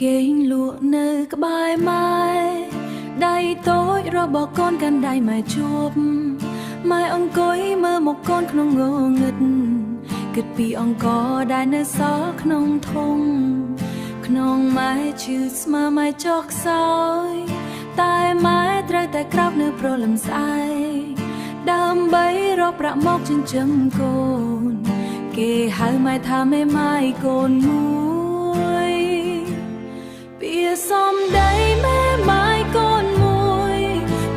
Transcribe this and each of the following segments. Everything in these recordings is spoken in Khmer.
គេងលក់នៅក្បែរម៉ែដៃតូចរបស់កូនកាន់ដៃម៉ែជួបម៉ែអង្គុយមើលមកកូនក្នុងងងឹតគិតពីអង្គដែលនៅសល់ក្នុងធុងក្នុងម៉ែឈឺស្មើម៉ែចុះខ្សោយតែម៉ែត្រូវតែក្រោកនៅព្រលឹមស្អែកដើម្បីរកប្រាក់មកចិញ្ចឹមកូនគេហៅម៉ែថាមេម៉ាយកូនមួយពាក្យសំដីមេម៉ាយកូនមួយ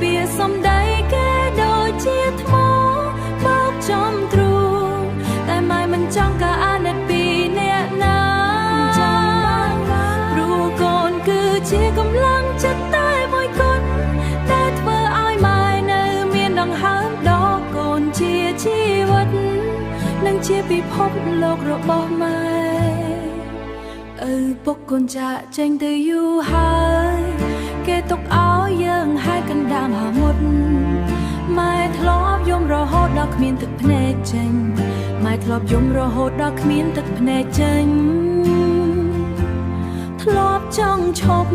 ពាក្យសំដីគេដូចជាថ្មបោកចំទ្រូងតែម៉ែមិនចង់ការអាណិតពីអ្នកណាព្រោះកូនគឺជាកម្លាំងចិត្តតែមួយគត់ដែលធ្វើឲ្យម៉ែនៅមានដង្ហើមដល់កូនជាជីវិតនិងជាពិភពលោករបស់ម៉ែឪពុកកូនចាក់ចេញទៅយូរហើយគេទុកឲ្យយើងហែកកណ្ដាលហាមុតម៉ែធ្លាប់យំរហូតដល់គ្មានទឹកភ្នែកចេញម៉ែធ្លាប់យំរហូតដល់គ្មានទឹកភ្នែកចេញធ្លាប់ចង់ឈប់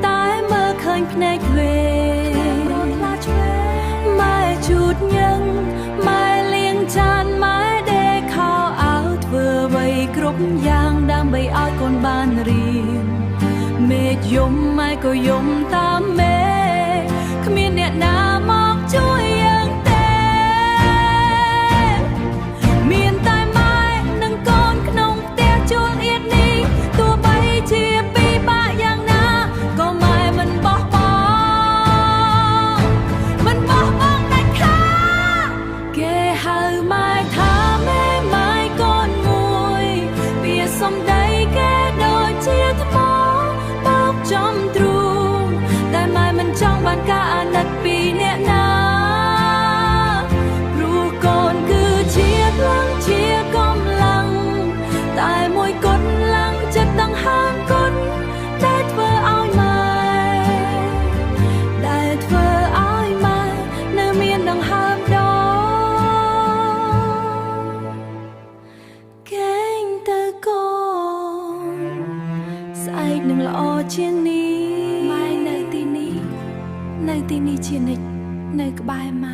តែមើលឃើញភ្នែកវេម៉ែជូតញឹងម៉ែលាងចានម៉ែដេកខោអាវធ្វើអ្វីគ្រប់យ៉ាងដើម្បីឲ្យកូនបានរៀនមេឃយំម៉ែក៏យំតាមមេគ្មានអ្នកណាមកជួយយើងទេមានតែម៉ែនិងកូនក្នុងផ្ទះជួលអៀតនេះទោះបីជាពិបាកយ៉ាងណាក៏ម៉ែមិនបោះបង់មិនបោះបង់ដាច់ខាតគេហៅម៉ែថាមេម៉ាយកូនមួយពាក្យសំដីគេដូចជាថ្មបោកចំទ្រូងតែម៉ែមិនចង់បានការអាណិតពីអ្នកណាព្រោះកូនគឺជាខ្លាំងជាកម្លាំងតែមួយគត់ឡើងចិត្តដង្ហើមគុណដែលធ្វើឲ្យម៉ែនៅមានដង្ហើមដល់កេងទៅកូនស្អែកនឹងល្អជាងនេះម៉ែនៅទីនេះជានិច្ចនៅក្បែរម៉ែ